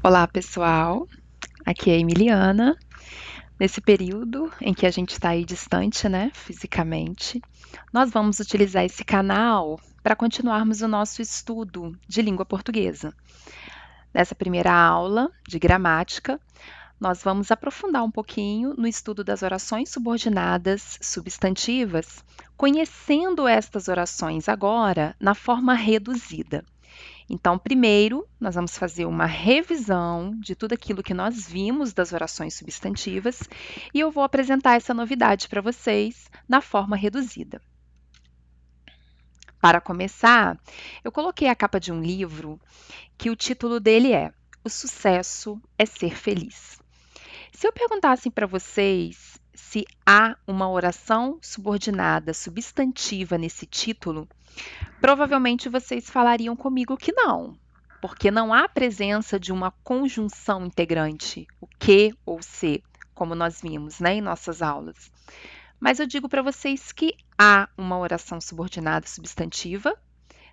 Olá, pessoal. Aqui é a Emiliana. Nesse período em que a gente está aí distante, né, fisicamente, nós vamos utilizar esse canal para continuarmos o nosso estudo de língua portuguesa. Nessa primeira aula de gramática, nós vamos aprofundar um pouquinho no estudo das orações subordinadas substantivas, conhecendo estas orações agora na forma reduzida. Então, primeiro, nós vamos fazer uma revisão de tudo aquilo que nós vimos das orações substantivas e eu vou apresentar essa novidade para vocês na forma reduzida. Para começar, eu coloquei a capa de um livro que o título dele é O Sucesso é Ser Feliz. Se eu perguntasse para vocês se há uma oração subordinada substantiva nesse título, provavelmente vocês falariam comigo que não, porque não há presença de uma conjunção integrante, o que ou se, como nós vimos, né, em nossas aulas. Mas eu digo para vocês que há uma oração subordinada substantiva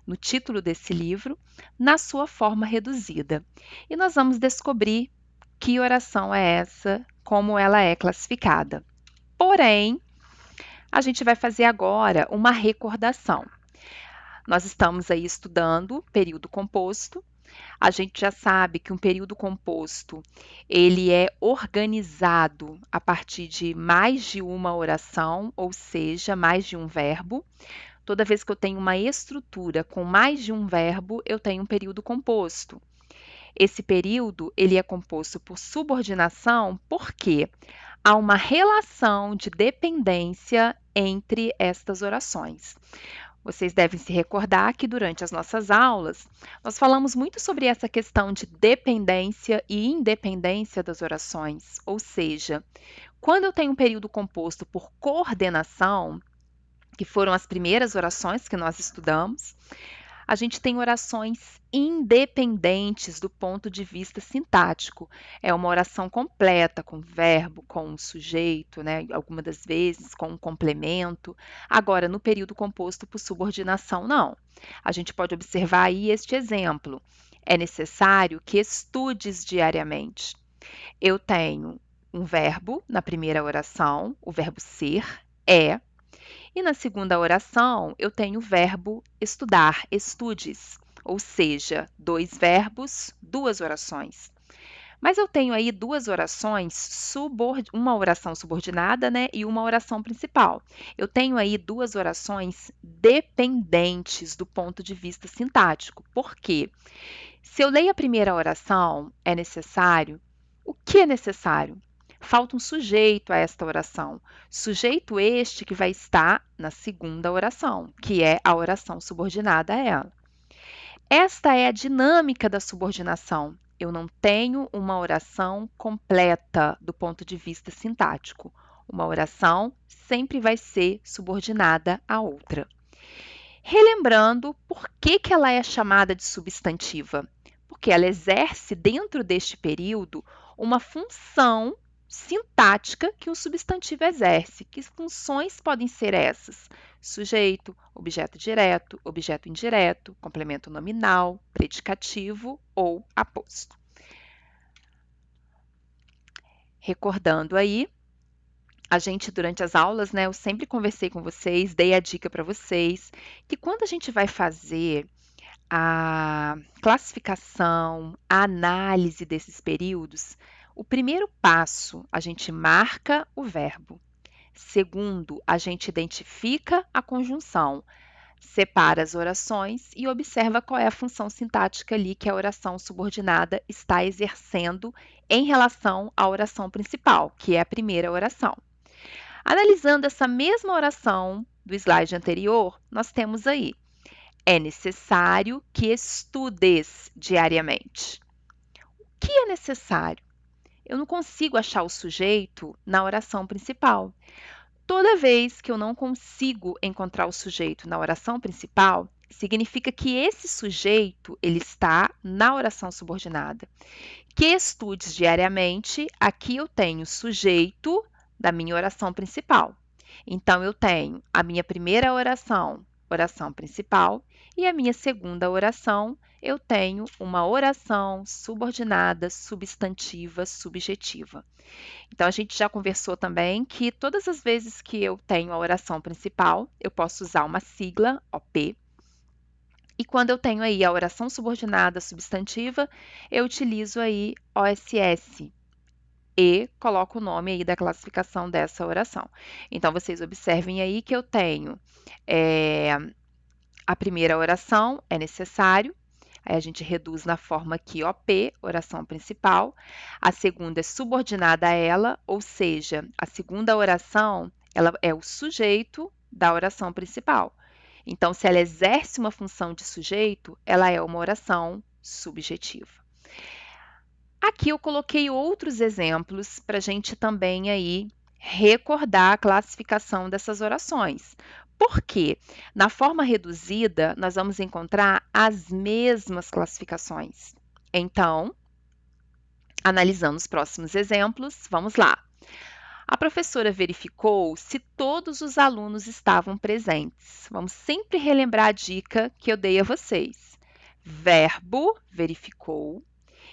no título desse livro, na sua forma reduzida. E nós vamos descobrir que oração é essa, como ela é classificada. Porém, a gente vai fazer agora uma recordação. Nós estamos aí estudando período composto. A gente já sabe que um período composto, ele é organizado a partir de mais de uma oração, ou seja, mais de um verbo. Toda vez que eu tenho uma estrutura com mais de um verbo, eu tenho um período composto. Esse período, ele é composto por subordinação porque há uma relação de dependência entre estas orações. Vocês devem se recordar que durante as nossas aulas, nós falamos muito sobre essa questão de dependência e independência das orações, ou seja, quando eu tenho um período composto por coordenação, que foram as primeiras orações que nós estudamos, a gente tem orações independentes do ponto de vista sintático. É uma oração completa, com verbo, com um sujeito, né? Algumas das vezes com um complemento. Agora, no período composto por subordinação, não. A gente pode observar aí este exemplo. É necessário que estudes diariamente. Eu tenho um verbo na primeira oração, o verbo ser, é, e na segunda oração, eu tenho o verbo estudar, estudes, ou seja, dois verbos, duas orações. Mas eu tenho aí duas orações, uma oração subordinada, né, e uma oração principal. Eu tenho aí duas orações dependentes do ponto de vista sintático. Por quê? Se eu leio a primeira oração, é necessário. O que é necessário? Falta um sujeito a esta oração. Sujeito este que vai estar na segunda oração, que é a oração subordinada a ela. Esta é a dinâmica da subordinação. Eu não tenho uma oração completa do ponto de vista sintático. Uma oração sempre vai ser subordinada à outra. Relembrando por que ela é chamada de substantiva, porque ela exerce dentro deste período uma função sintática que um substantivo exerce. Que funções podem ser essas? Sujeito, objeto direto, objeto indireto, complemento nominal, predicativo ou aposto. Recordando aí, a gente, durante as aulas, né, eu sempre conversei com vocês, dei a dica para vocês, que quando a gente vai fazer a classificação, a análise desses períodos, o primeiro passo, a gente marca o verbo. Segundo, a gente identifica a conjunção, separa as orações e observa qual é a função sintática ali que a oração subordinada está exercendo em relação à oração principal, que é a primeira oração. Analisando essa mesma oração do slide anterior, nós temos aí: é necessário que estudes diariamente. O que é necessário? Eu não consigo achar o sujeito na oração principal. Toda vez que eu não consigo encontrar o sujeito na oração principal, significa que esse sujeito ele está na oração subordinada. Que estudes diariamente, aqui eu tenho sujeito da minha oração principal. Então, eu tenho a minha primeira oração, oração principal, e a minha segunda oração, eu tenho uma oração subordinada, substantiva, subjetiva. Então, a gente já conversou também que todas as vezes que eu tenho a oração principal, eu posso usar uma sigla, OP, e quando eu tenho aí a oração subordinada substantiva, eu utilizo aí OSS e coloco o nome aí da classificação dessa oração. Então, vocês observem aí que eu tenho a primeira oração, é necessário, aí a gente reduz na forma aqui OP, oração principal. A segunda é subordinada a ela, ou seja, a segunda oração ela é o sujeito da oração principal. Então, se ela exerce uma função de sujeito, ela é uma oração subjetiva. Aqui eu coloquei outros exemplos para a gente também aí recordar a classificação dessas orações. Por quê? Na forma reduzida, nós vamos encontrar as mesmas classificações. Então, analisando os próximos exemplos, vamos lá. A professora verificou se todos os alunos estavam presentes. Vamos sempre relembrar a dica que eu dei a vocês. Verbo, verificou,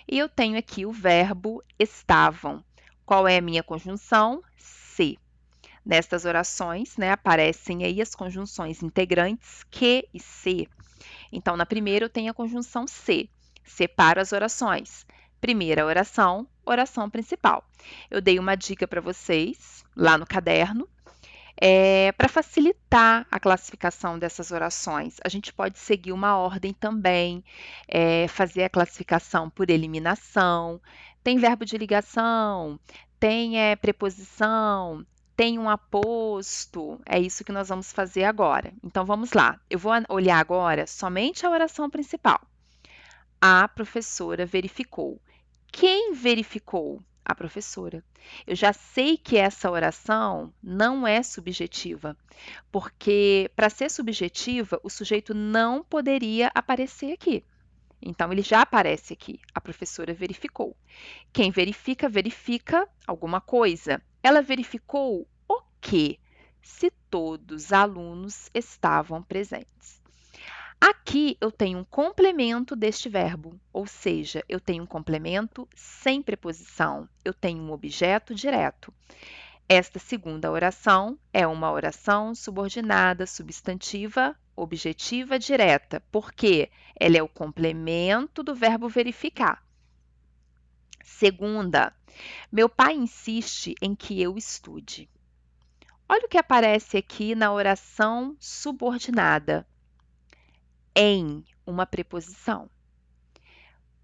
e eu tenho aqui o verbo estavam. Qual é a minha conjunção? Se. Nestas orações, né, aparecem aí as conjunções integrantes que e se. Então, na primeira eu tenho a conjunção se. Separo as orações. Primeira oração, oração principal. Eu dei uma dica para vocês lá no caderno. Para facilitar a classificação dessas orações, a gente pode seguir uma ordem também, fazer a classificação por eliminação. Tem verbo de ligação, tem preposição, tem um aposto, é isso que nós vamos fazer agora. Então, vamos lá. Eu vou olhar agora somente a oração principal. A professora verificou. Quem verificou? A professora. Eu já sei que essa oração não é subjetiva, porque para ser subjetiva, o sujeito não poderia aparecer aqui. Então, ele já aparece aqui. A professora verificou. Quem verifica, verifica alguma coisa. Ela verificou o quê? Se todos os alunos estavam presentes. Aqui eu tenho um complemento deste verbo, ou seja, eu tenho um complemento sem preposição, eu tenho um objeto direto. Esta segunda oração é uma oração subordinada, substantiva, objetiva direta, porque ela é o complemento do verbo verificar. Segunda, meu pai insiste em que eu estude. Olha o que aparece aqui na oração subordinada. Em uma preposição.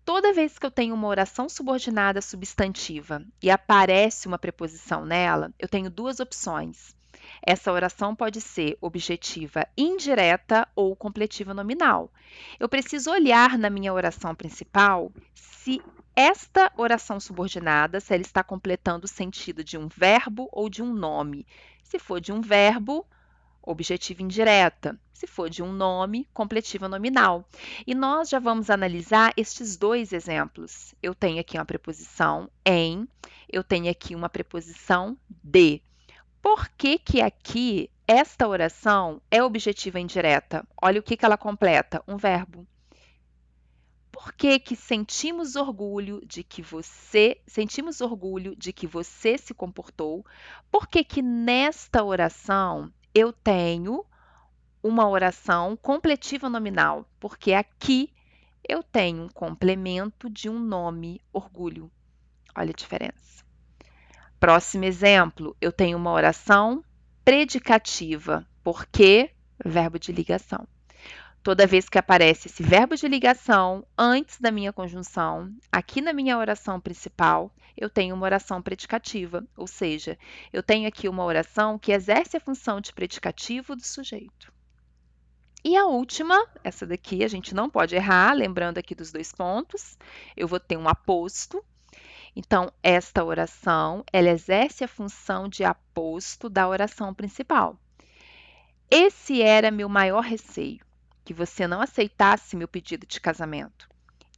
Toda vez que eu tenho uma oração subordinada substantiva e aparece uma preposição nela, eu tenho duas opções. Essa oração pode ser objetiva indireta ou completiva nominal. Eu preciso olhar na minha oração principal se esta oração subordinada, se ela está completando o sentido de um verbo ou de um nome. Se for de um verbo, objetiva indireta. Se for de um nome, completiva nominal. E nós já vamos analisar estes dois exemplos. Eu tenho aqui uma preposição em, eu tenho aqui uma preposição de. Por que que aqui esta oração é objetiva indireta? Olha o que ela completa, um verbo. Por que que sentimos orgulho de que você se comportou? Por que que nesta oração eu tenho uma oração completiva nominal? Porque aqui eu tenho um complemento de um nome, orgulho. Olha a diferença. Próximo exemplo, eu tenho uma oração predicativa. Por quê? Verbo de ligação. Toda vez que aparece esse verbo de ligação antes da minha conjunção, aqui na minha oração principal, eu tenho uma oração predicativa, ou seja, eu tenho aqui uma oração que exerce a função de predicativo do sujeito. E a última, essa daqui a gente não pode errar, lembrando aqui dos dois pontos, eu vou ter um aposto. Então, esta oração, ela exerce a função de aposto da oração principal. Esse era meu maior receio, que você não aceitasse meu pedido de casamento.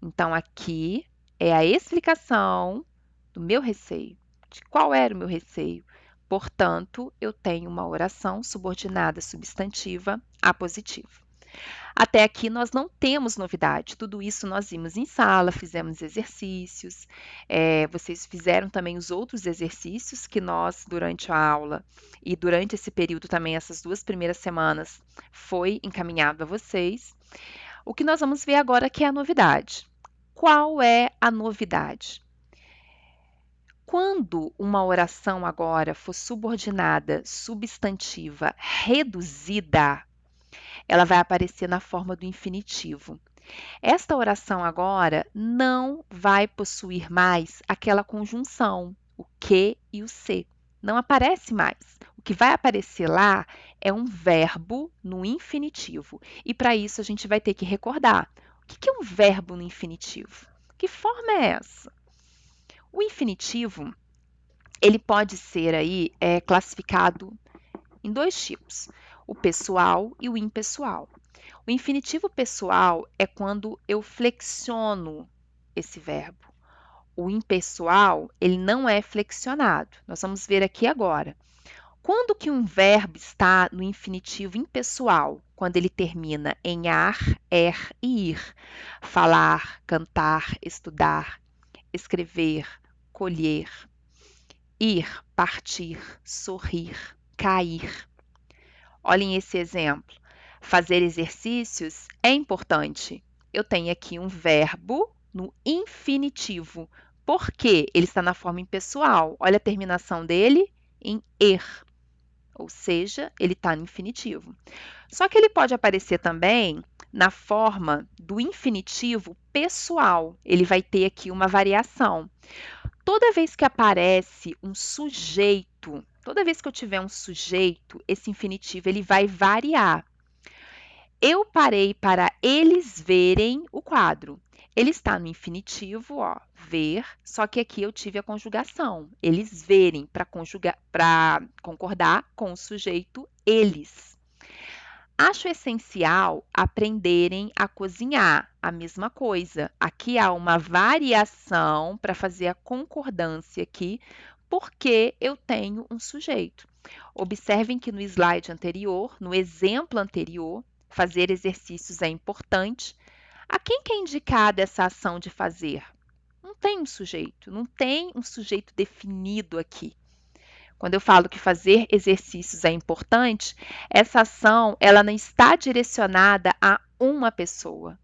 Então, aqui é a explicação do meu receio, de qual era o meu receio. Portanto, eu tenho uma oração subordinada substantiva apositivo. Até aqui nós não temos novidade, tudo isso nós vimos em sala, fizemos exercícios, vocês fizeram também os outros exercícios que nós, durante a aula e durante esse período também, essas 2 primeiras semanas, foi encaminhado a vocês. O que nós vamos ver agora que é a novidade. Qual é a novidade? Quando uma oração agora for subordinada, substantiva, reduzida, ela vai aparecer na forma do infinitivo. Esta oração agora não vai possuir mais aquela conjunção, o que e o se. Não aparece mais. O que vai aparecer lá é um verbo no infinitivo. E para isso a gente vai ter que recordar. O que é um verbo no infinitivo? Que forma é essa? O infinitivo, ele pode ser aí classificado em 2 tipos, o pessoal e o impessoal. O infinitivo pessoal é quando eu flexiono esse verbo. O impessoal, ele não é flexionado. Nós vamos ver aqui agora. Quando que um verbo está no infinitivo impessoal? Quando ele termina em ar, e ir. Falar, cantar, estudar, escrever, colher, ir, partir, sorrir, cair. Olhem esse exemplo. Fazer exercícios é importante. Eu tenho aqui um verbo no infinitivo. Por quê? Ele está na forma impessoal. Olha a terminação dele em er, ou seja, ele está no infinitivo. Só que ele pode aparecer também na forma do infinitivo pessoal. Ele vai ter aqui uma variação. Toda vez que aparece um sujeito, toda vez que eu tiver um sujeito, esse infinitivo ele vai variar. Eu parei para eles verem o quadro. Ele está no infinitivo, ó, ver, só que aqui eu tive a conjugação. Eles verem para concordar com o sujeito eles. Acho essencial aprenderem a cozinhar, a mesma coisa. Aqui há uma variação para fazer a concordância aqui, porque eu tenho um sujeito. Observem que no slide anterior, no exemplo anterior, fazer exercícios é importante. A quem que é indicada essa ação de fazer? Não tem um sujeito, não tem um sujeito definido aqui. Quando eu falo que fazer exercícios é importante, essa ação ela não está direcionada a uma pessoa.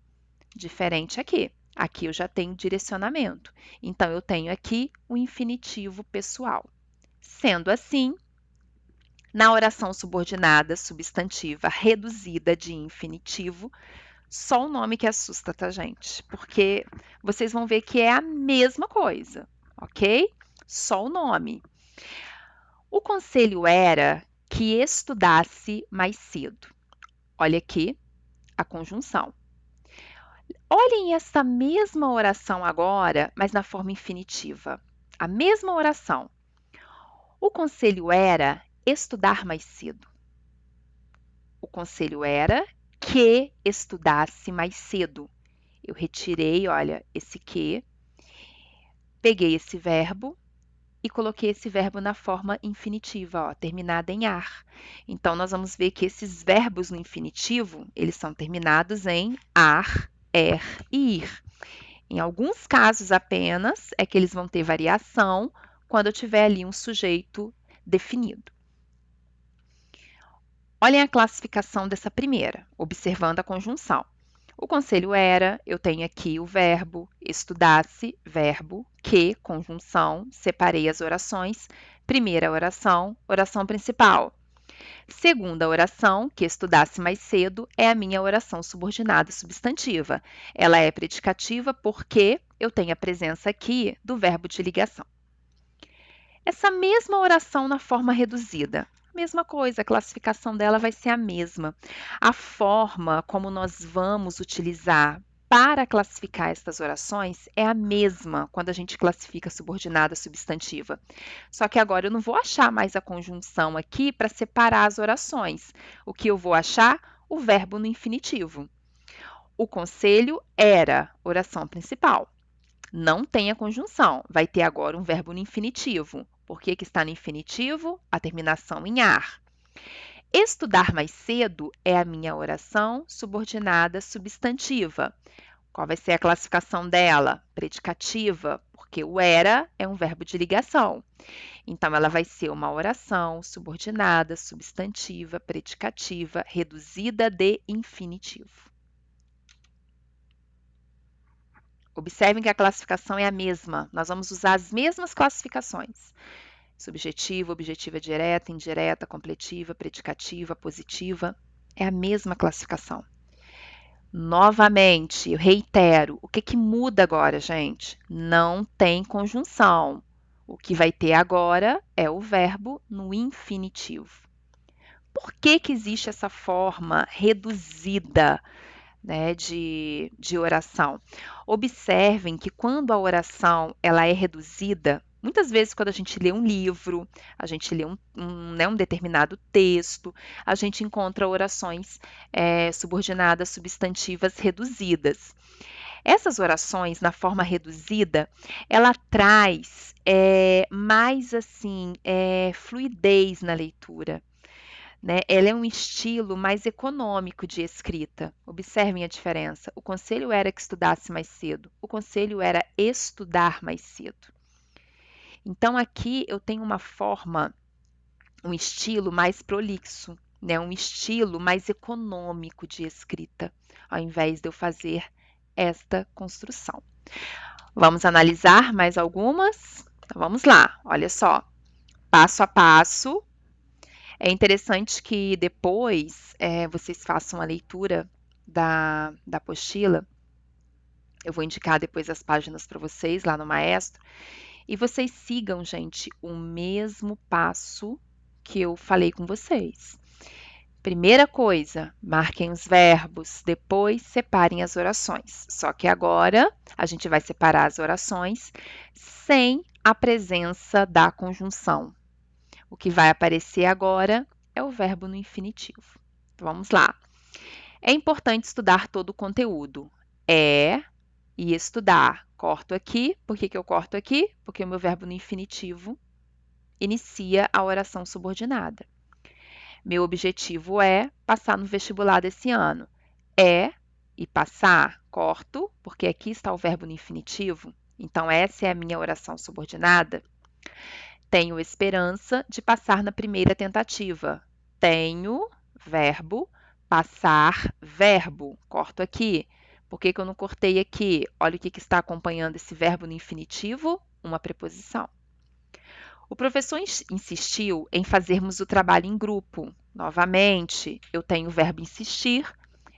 Diferente aqui. Aqui eu já tenho direcionamento. Então, eu tenho aqui o infinitivo pessoal. Sendo assim, na oração subordinada substantiva reduzida de infinitivo, só o nome que assusta, tá, gente? Porque vocês vão ver que é a mesma coisa, ok? Só o nome. O conselho era que estudasse mais cedo. Olha aqui a conjunção. Olhem essa mesma oração agora, mas na forma infinitiva. A mesma oração. O conselho era estudar mais cedo. O conselho era que estudasse mais cedo. Eu retirei, olha, esse que, peguei esse verbo e coloquei esse verbo na forma infinitiva, ó, terminada em ar. Então, nós vamos ver que esses verbos no infinitivo, eles são terminados em ar, e ir. Em alguns casos apenas é que eles vão ter variação quando eu tiver ali um sujeito definido. Olhem a classificação dessa primeira, observando a conjunção. O conselho era, eu tenho aqui o verbo, estudasse, verbo, que, conjunção, separei as orações. Primeira oração, oração principal. Segunda oração, que estudasse mais cedo, é a minha oração subordinada substantiva. Ela é predicativa porque eu tenho a presença aqui do verbo de ligação. Essa mesma oração na forma reduzida. Mesma coisa, a classificação dela vai ser a mesma. A forma como nós vamos utilizar para classificar estas orações é a mesma quando a gente classifica subordinada substantiva. Só que agora eu não vou achar mais a conjunção aqui para separar as orações. O que eu vou achar? O verbo no infinitivo. O conselho era oração principal. Não tem a conjunção, vai ter agora um verbo no infinitivo. Por que que está no infinitivo? A terminação em ar. Estudar mais cedo é a minha oração subordinada substantiva. Qual vai ser a classificação dela? Predicativa, porque o era é um verbo de ligação. Então, ela vai ser uma oração subordinada, substantiva, predicativa, reduzida de infinitivo. Observem que a classificação é a mesma. Nós vamos usar as mesmas classificações. Subjetiva, objetiva direta, indireta, completiva, predicativa, positiva. É a mesma classificação. Novamente, eu reitero, o que muda agora, gente? Não tem conjunção. O que vai ter agora é o verbo no infinitivo. Por que existe essa forma reduzida, né, de oração? Observem que quando a oração ela é reduzida, muitas vezes quando a gente lê um livro, a gente lê um determinado texto, a gente encontra orações subordinadas, substantivas reduzidas. Essas orações, na forma reduzida, ela traz mais assim fluidez na leitura. Né? Ela é um estilo mais econômico de escrita. Observem a diferença. O conselho era que estudasse mais cedo. O conselho era estudar mais cedo. Então, aqui eu tenho uma forma, um estilo mais prolixo, né? Um estilo mais econômico de escrita, ao invés de eu fazer esta construção. Vamos analisar mais algumas? Então, vamos lá. Olha só. Passo a passo. É interessante que depois vocês façam a leitura da apostila. Eu vou indicar depois as páginas para vocês lá no Maestro. E vocês sigam, gente, o mesmo passo que eu falei com vocês. Primeira coisa, marquem os verbos, depois separem as orações. Só que agora a gente vai separar as orações sem a presença da conjunção. O que vai aparecer agora é o verbo no infinitivo. Então, vamos lá. É importante estudar todo o conteúdo. É e estudar. Corto aqui. Por que eu corto aqui? Porque o meu verbo no infinitivo inicia a oração subordinada. Meu objetivo é passar no vestibular desse ano. É e passar. Corto, porque aqui está o verbo no infinitivo. Então, essa é a minha oração subordinada. Tenho esperança de passar na primeira tentativa. Tenho, verbo, passar, verbo. Corto aqui. Por que eu não cortei aqui? Olha o que está acompanhando esse verbo no infinitivo, uma preposição. O professor insistiu em fazermos o trabalho em grupo. Novamente, eu tenho o verbo insistir,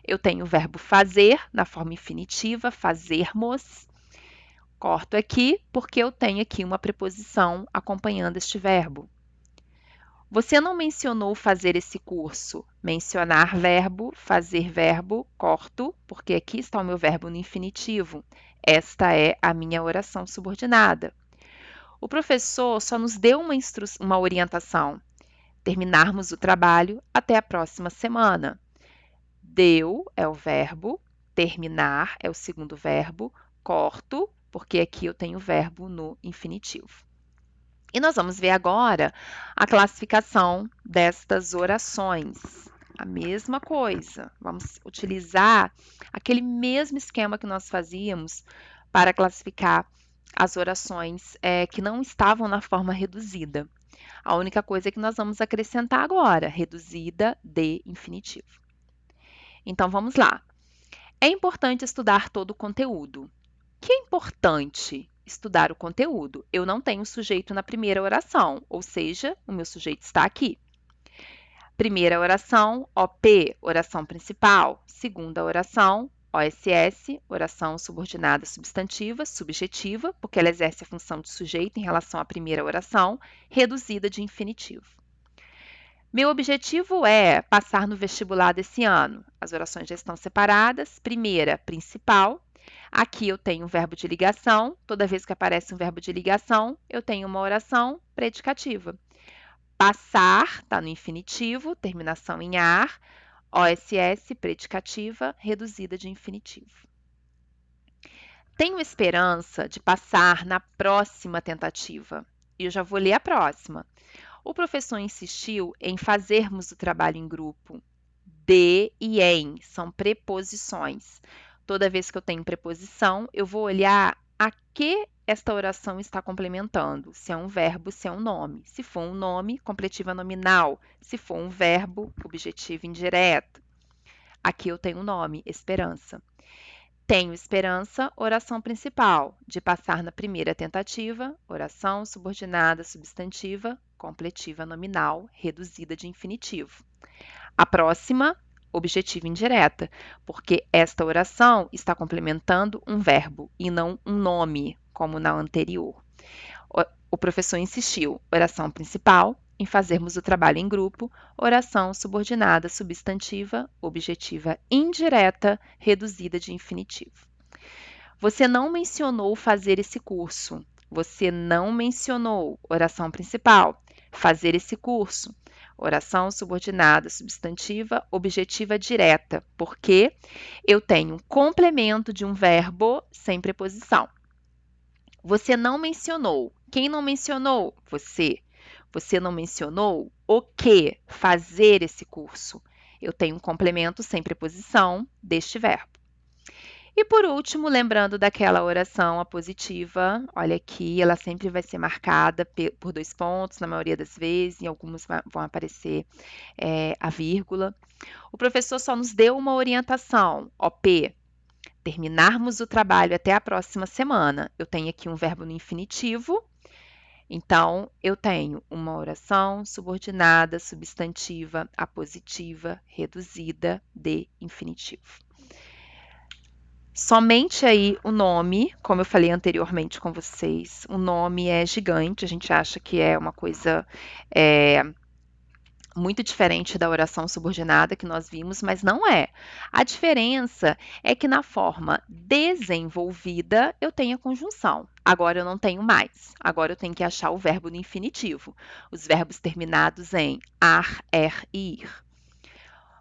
eu tenho o verbo fazer, na forma infinitiva, fazermos. Corto aqui, porque eu tenho aqui uma preposição acompanhando este verbo. Você não mencionou fazer esse curso. Mencionar verbo, fazer verbo, corto, porque aqui está o meu verbo no infinitivo. Esta é a minha oração subordinada. O professor só nos deu uma orientação. Terminarmos o trabalho até a próxima semana. Deu é o verbo, terminar é o segundo verbo, corto, porque aqui eu tenho o verbo no infinitivo. E nós vamos ver agora a classificação destas orações. A mesma coisa, vamos utilizar aquele mesmo esquema que nós fazíamos para classificar as orações que não estavam na forma reduzida. A única coisa é que nós vamos acrescentar agora, reduzida de infinitivo. Então, vamos lá. É importante estudar todo o conteúdo. O que é importante? Estudar o conteúdo. Eu não tenho sujeito na primeira oração, ou seja, o meu sujeito está aqui. Primeira oração, OP, oração principal. Segunda oração, OSS, oração subordinada substantiva, subjetiva, porque ela exerce a função de sujeito em relação à primeira oração, reduzida de infinitivo. Meu objetivo é passar no vestibular desse ano. As orações já estão separadas. Primeira, principal. Aqui eu tenho um verbo de ligação. Toda vez que aparece um verbo de ligação, eu tenho uma oração predicativa. Passar, está no infinitivo, terminação em ar. OSS, predicativa, reduzida de infinitivo. Tenho esperança de passar na próxima tentativa. E eu já vou ler a próxima. O professor insistiu em fazermos o trabalho em grupo. De e em são preposições. Toda vez que eu tenho preposição, eu vou olhar a que esta oração está complementando. Se é um verbo, se é um nome. Se for um nome, completiva nominal. Se for um verbo, objetivo indireto. Aqui eu tenho um nome, esperança. Tenho esperança, oração principal, de passar na primeira tentativa, oração subordinada substantiva, completiva nominal, reduzida de infinitivo. A próxima, objetiva indireta, porque esta oração está complementando um verbo e não um nome, como na anterior. O professor insistiu, oração principal, em fazermos o trabalho em grupo, oração subordinada substantiva, objetiva indireta, reduzida de infinitivo. Você não mencionou fazer esse curso. Você não mencionou oração principal, fazer esse curso. Oração subordinada substantiva, objetiva direta, porque eu tenho um complemento de um verbo sem preposição. Você não mencionou. Quem não mencionou? Você. Você não mencionou o que? Fazer esse curso. Eu tenho um complemento sem preposição deste verbo. E por último, lembrando daquela oração apositiva, olha aqui, ela sempre vai ser marcada por 2 pontos, na maioria das vezes, em algumas vão aparecer a vírgula. O professor só nos deu uma orientação, OP, terminarmos o trabalho até a próxima semana. Eu tenho aqui um verbo no infinitivo, então eu tenho uma oração subordinada, substantiva, apositiva, reduzida de infinitivo. Somente aí o nome, como eu falei anteriormente com vocês, o nome é gigante, a gente acha que é uma coisa muito diferente da oração subordinada que nós vimos, mas não é. A diferença é que na forma desenvolvida eu tenho a conjunção. Agora eu não tenho mais. Agora eu tenho que achar o verbo no infinitivo. Os verbos terminados em ar, e ir.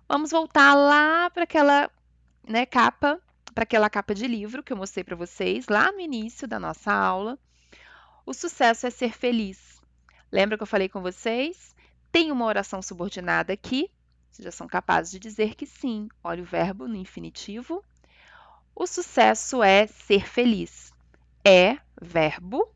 Vamos voltar lá para aquela capa, para aquela capa de livro que eu mostrei para vocês lá no início da nossa aula. O sucesso é ser feliz. Lembra que eu falei com vocês? Tem uma oração subordinada aqui. Vocês já são capazes de dizer que sim. Olha o verbo no infinitivo. O sucesso é ser feliz. É verbo,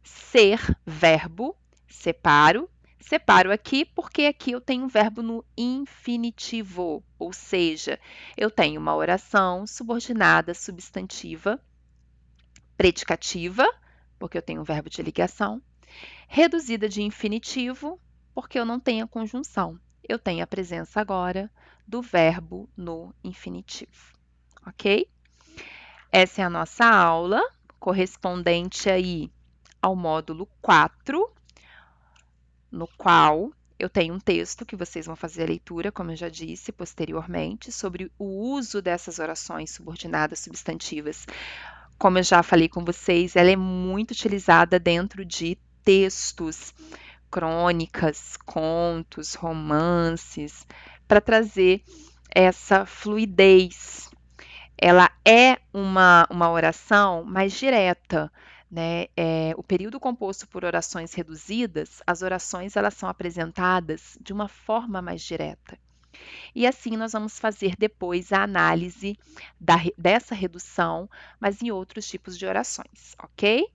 ser verbo, separo. Separo aqui porque aqui eu tenho um verbo no infinitivo, ou seja, eu tenho uma oração subordinada substantiva, predicativa, porque eu tenho um verbo de ligação, reduzida de infinitivo, porque eu não tenho a conjunção. Eu tenho a presença agora do verbo no infinitivo, ok? Essa é a nossa aula, correspondente aí ao módulo 4, no qual eu tenho um texto que vocês vão fazer a leitura, como eu já disse posteriormente, sobre o uso dessas orações subordinadas substantivas. Como eu já falei com vocês, ela é muito utilizada dentro de textos, crônicas, contos, romances, para trazer essa fluidez. Ela é uma oração mais direta, né? O período composto por orações reduzidas, as orações elas são apresentadas de uma forma mais direta. E assim nós vamos fazer depois a análise dessa redução, mas em outros tipos de orações, ok?